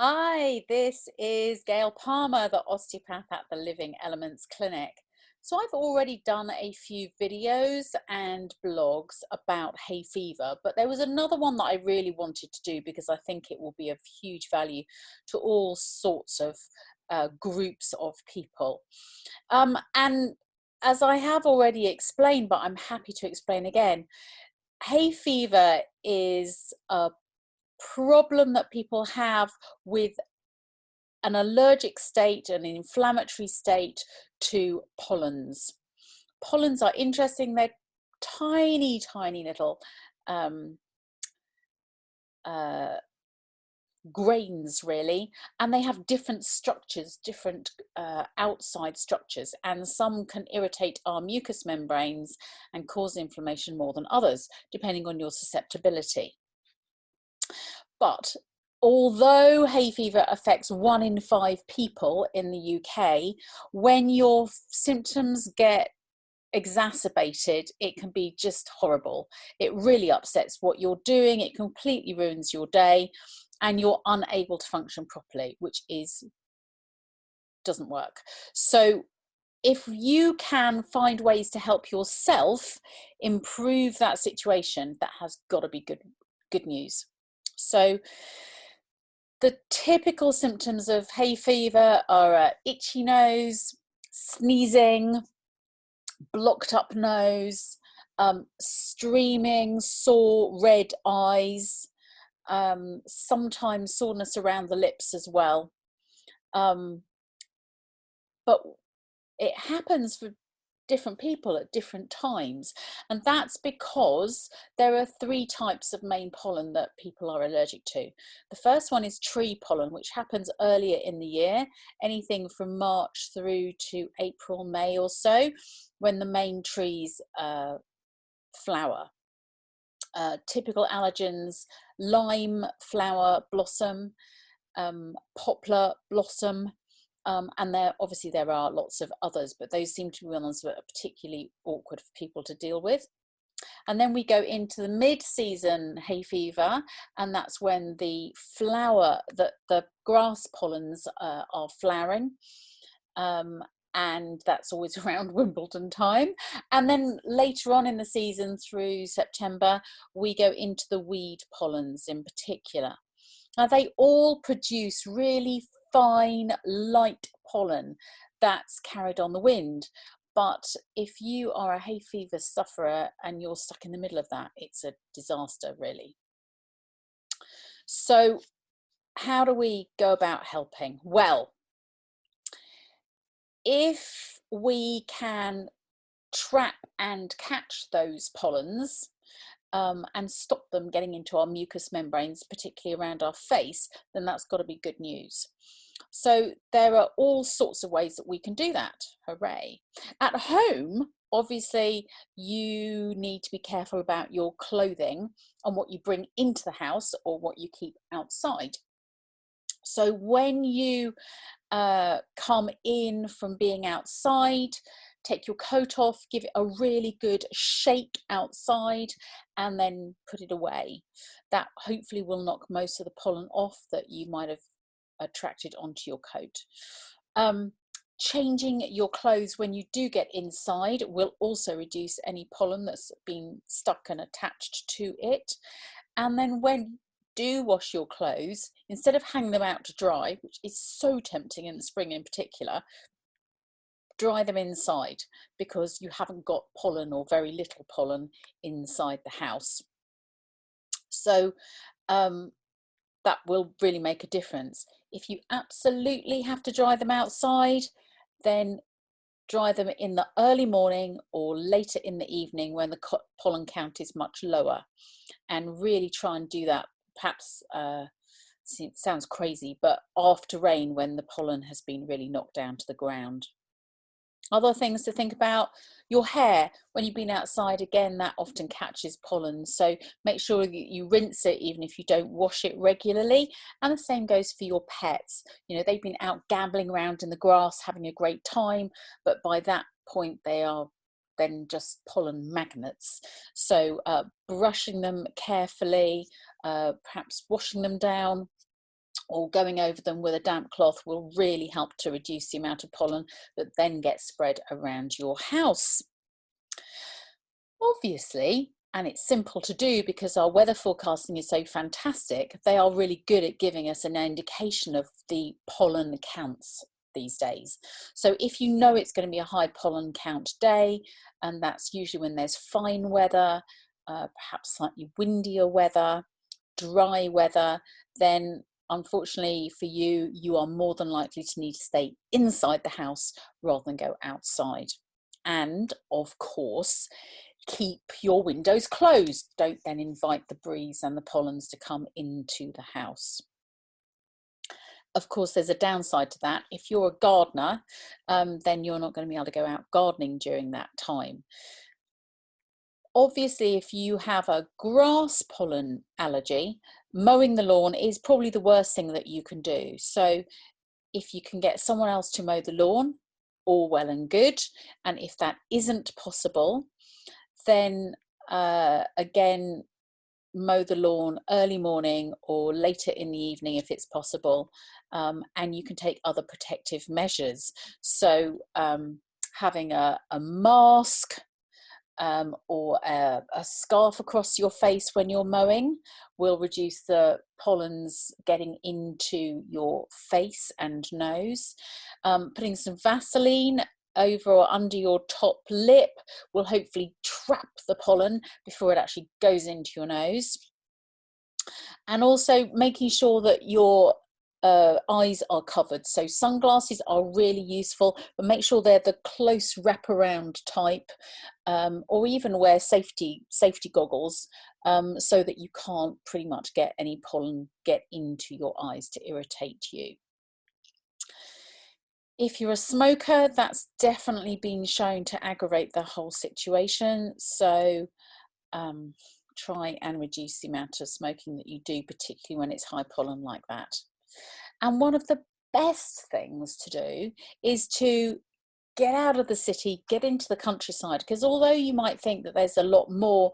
Hi, this is Gayle Palmer, the osteopath at the Living Elements Clinic. So I've already done a few videos and blogs about hay fever, but there was another one that I really wanted to do because I think it will be of huge value to all sorts of groups of people. And as I have already explained, but I'm happy to explain again, hay fever is a problem that people have with an allergic state, an inflammatory state to pollens. Pollens are interesting. They're tiny, tiny little um, uh, grains, really, and they have different structures, different outside structures, and some can irritate our mucous membranes and cause inflammation more than others, depending on your susceptibility. But although hay fever affects 1 in 5 people in the UK, when your symptoms get exacerbated, it can be just horrible. It really upsets what you're doing. It completely ruins your day and you're unable to function properly, which doesn't work. So if you can find ways to help yourself improve that situation, that has got to be good news. So the typical symptoms of hay fever are itchy nose, sneezing, blocked up nose, streaming, sore, red eyes, sometimes soreness around the lips as well. But it happens for different people at different times, and that's because there are 3 types of main pollen that people are allergic to. The first one is tree pollen, which happens earlier in the year, anything from March through to April, May or so, when the main trees flower. Typical allergens: lime flower blossom, poplar blossom, and there are lots of others, but those seem to be ones that are particularly awkward for people to deal with. And then we go into the mid-season hay fever, and that's when the grass pollens are flowering. And that's always around Wimbledon time. And then later on in the season through September, we go into the weed pollens in particular. Now, they all produce really fine, light pollen that's carried on the wind. But if you are a hay fever sufferer and you're stuck in the middle of that, it's a disaster, really. So how do we go about helping? Well, if we can trap and catch those pollens, and stop them getting into our mucous membranes, particularly around our face, then that's got to be good news. So there are all sorts of ways that we can do that. Hooray. At home, obviously, you need to be careful about your clothing and what you bring into the house or what you keep outside. So when you come in from being outside, take your coat off, give it a really good shake outside, and then put it away. That hopefully will knock most of the pollen off that you might have attracted onto your coat. Changing your clothes when you do get inside will also reduce any pollen that's been stuck and attached to it. And then when do wash your clothes, instead of hanging them out to dry, which is so tempting in the spring in particular, dry them inside, because you haven't got pollen or very little pollen inside the house. So that will really make a difference. If you absolutely have to dry them outside, then dry them in the early morning or later in the evening when the pollen count is much lower, and really try and do that perhaps it sounds crazy, but after rain, when the pollen has been really knocked down to the ground. Other things to think about: your hair, when you've been outside, again, that often catches pollen. So make sure you rinse it even if you don't wash it regularly. And the same goes for your pets. You know, they've been out gambling around in the grass, having a great time, but by that point they are then just pollen magnets. So brushing them carefully, perhaps washing them down, or going over them with a damp cloth will really help to reduce the amount of pollen that then gets spread around your house. Obviously, and it's simple to do because our weather forecasting is so fantastic, they are really good at giving us an indication of the pollen counts these days. So if you know it's going to be a high pollen count day, and that's usually when there's fine weather, perhaps slightly windier weather, dry weather, then unfortunately for you, you are more than likely to need to stay inside the house rather than go outside. And of course, keep your windows closed. Don't then invite the breeze and the pollens to come into the house. Of course, there's a downside to that. If you're a gardener, then you're not going to be able to go out gardening during that time. Obviously, if you have a grass pollen allergy, mowing the lawn is probably the worst thing that you can do. So if you can get someone else to mow the lawn, all well and good. And if that isn't possible, then again, mow the lawn early morning or later in the evening if it's possible. And you can take other protective measures. So having a mask, or a scarf across your face when you're mowing will reduce the pollens getting into your face and nose. Putting some Vaseline over or under your top lip will hopefully trap the pollen before it actually goes into your nose. And also making sure that your eyes are covered. So sunglasses are really useful, but make sure they're the close wraparound type, or even wear safety goggles, so that you can't pretty much get any pollen get into your eyes to irritate you. If you're a smoker, that's definitely been shown to aggravate the whole situation. So try and reduce the amount of smoking that you do, particularly when it's high pollen like that. And one of the best things to do is to get out of the city, get into the countryside, because although you might think that there's a lot more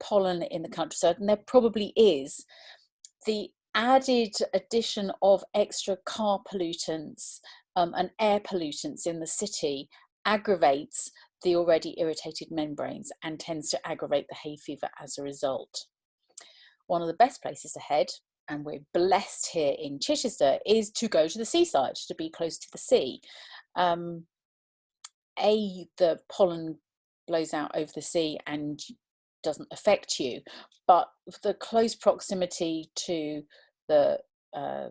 pollen in the countryside, and there probably is, the added addition of extra car pollutants and air pollutants in the city aggravates the already irritated membranes and tends to aggravate the hay fever as a result. One of the best places to head, and we're blessed here in Chichester, is to go to the seaside, to be close to the sea. The pollen blows out over the sea and doesn't affect you, but the close proximity to the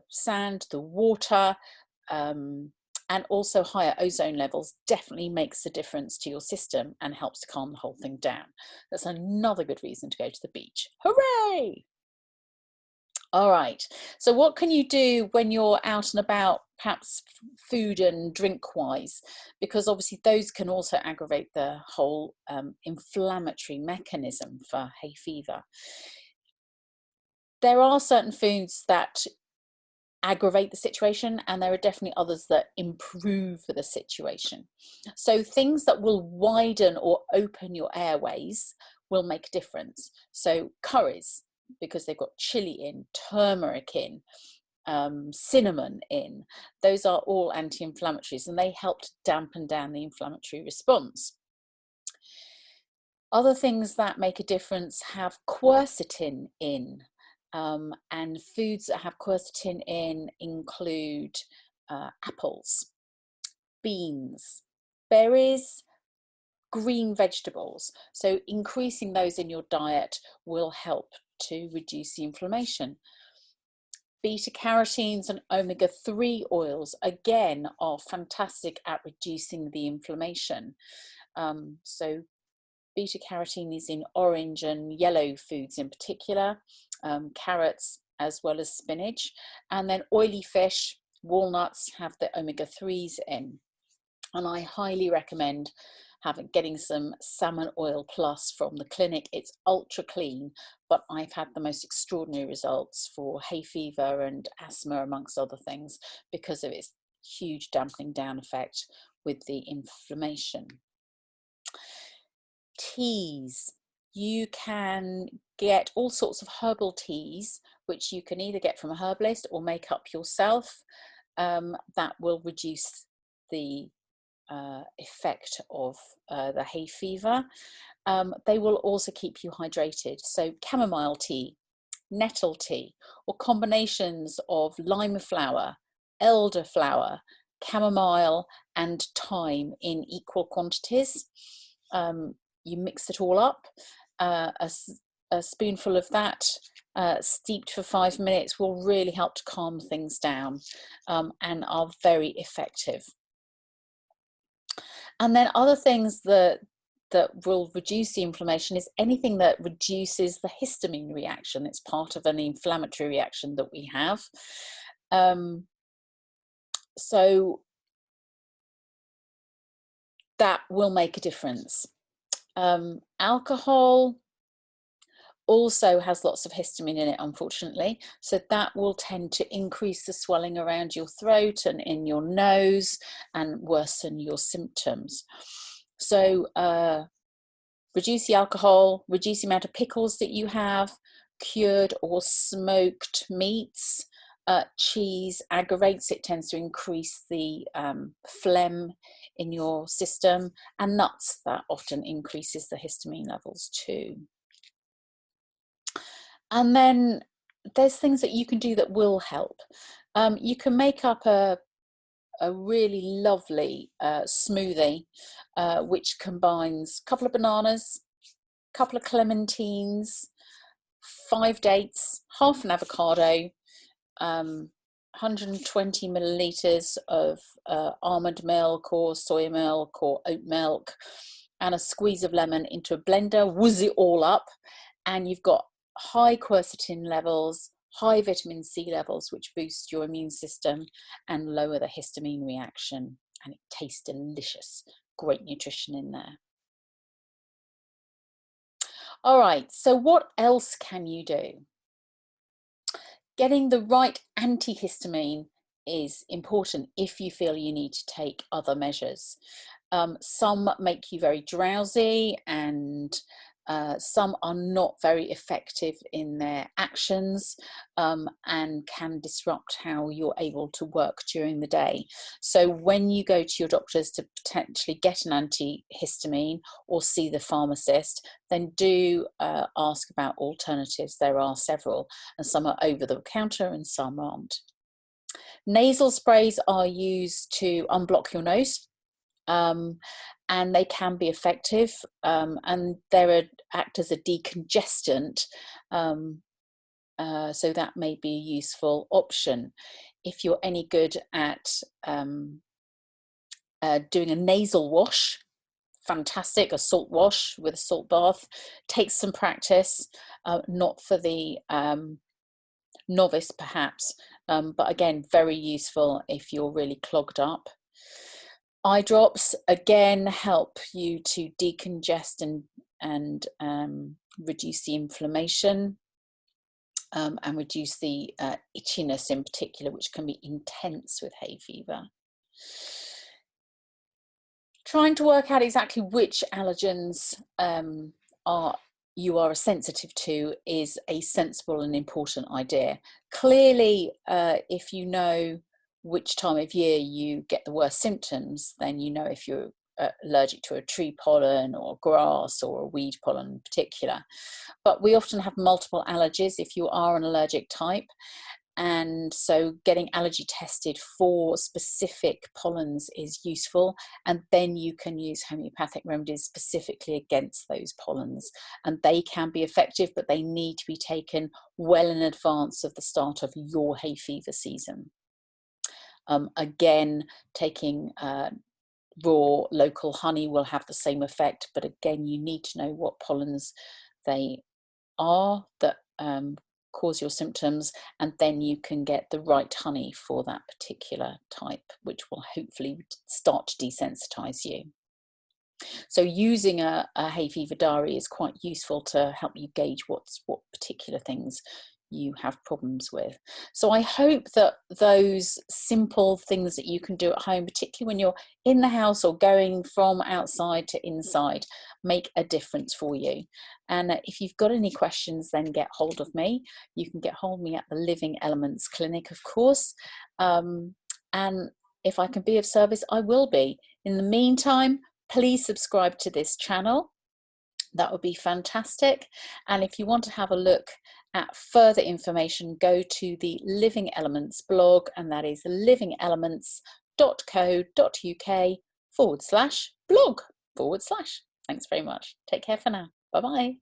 sand, the water, and also higher ozone levels definitely makes a difference to your system and helps to calm the whole thing down. That's another good reason to go to the beach. Hooray! All right, so what can you do when you're out and about, perhaps food and drink wise? Because obviously those can also aggravate the whole inflammatory mechanism for hay fever. There are certain foods that aggravate the situation, and there are definitely others that improve the situation. So things that will widen or open your airways will make a difference. So curries, because they've got chili in, turmeric in, cinnamon in, those are all anti-inflammatories and they help to dampen down the inflammatory response. Other things that make a difference have quercetin in, and foods that have quercetin in include apples, beans, berries, green vegetables. So increasing those in your diet will help to reduce the inflammation. Beta carotenes and omega-3 oils, again, are fantastic at reducing the inflammation. So beta carotene is in orange and yellow foods in particular, carrots as well as spinach. And then oily fish, walnuts have the omega-3s in. And I highly recommend getting some salmon oil plus from the clinic. It's ultra clean, but I've had the most extraordinary results for hay fever and asthma, amongst other things, because of its huge dampening down effect with the inflammation. Teas. You can get all sorts of herbal teas, which you can either get from a herbalist or make up yourself, that will reduce the effect of the hay fever. They will also keep you hydrated. So chamomile tea, nettle tea, or combinations of lima flower, elderflower, chamomile and thyme in equal quantities. You mix it all up. A spoonful of that steeped for 5 minutes will really help to calm things down, and are very effective. And then other things that will reduce the inflammation is anything that reduces the histamine reaction. It's part of an inflammatory reaction that we have. So that will make a difference. Alcohol also has lots of histamine in it, unfortunately, so that will tend to increase the swelling around your throat and in your nose and worsen your symptoms. So reduce the alcohol, reduce the amount of pickles that you have, cured or smoked meats. Cheese aggravates, it tends to increase the phlegm in your system, and nuts, that often increases the histamine levels too. And then there's things that you can do that will help. You can make up a really lovely smoothie, which combines a couple of bananas, a couple of clementines, 5 dates, half an avocado, 120 milliliters of almond milk or soy milk or oat milk, and a squeeze of lemon into a blender. Whiz it all up, and you've got high quercetin levels, high vitamin C levels, which boost your immune system and lower the histamine reaction, and it tastes delicious. Great nutrition in there. All right, so what else can you do? Getting the right antihistamine is important if you feel you need to take other measures. Some make you very drowsy, and some are not very effective in their actions, and can disrupt how you're able to work during the day. So when you go to your doctors to potentially get an antihistamine or see the pharmacist, then do ask about alternatives. There are several, and some are over the counter and some aren't. Nasal sprays are used to unblock your nose. And they can be effective, and they're act as a decongestant, so that may be a useful option. If you're any good at doing a nasal wash, fantastic. A salt wash with a salt bath takes some practice, not for the novice perhaps, but again very useful if you're really clogged up. Eye drops again help you to decongest and reduce the inflammation, and reduce the itchiness in particular, which can be intense with hay fever. Trying to work out exactly which allergens you are sensitive to is a sensible and important idea. Clearly, if you know which time of year you get the worst symptoms, then you know if you're allergic to a tree pollen or grass or a weed pollen in particular. But we often have multiple allergies if you are an allergic type, and so getting allergy tested for specific pollens is useful, and then you can use homeopathic remedies specifically against those pollens, and they can be effective, but they need to be taken well in advance of the start of your hay fever season. Again, taking raw local honey will have the same effect, but again, you need to know what pollens they are that cause your symptoms, and then you can get the right honey for that particular type, which will hopefully start to desensitize you. So using a hay fever diary is quite useful to help you gauge what particular things you have problems with. So I hope that those simple things that you can do at home, particularly when you're in the house or going from outside to inside, make a difference for you. And if you've got any questions, then get hold of me. You can get hold of me at the Living Elements Clinic, of course. And if I can be of service, I will be. In the meantime, please subscribe to this channel. That would be fantastic. And if you want to have a look at further information, go to the Living Elements blog, and that is livingelements.co.uk/blog/. Thanks very much. Take care for now. Bye bye.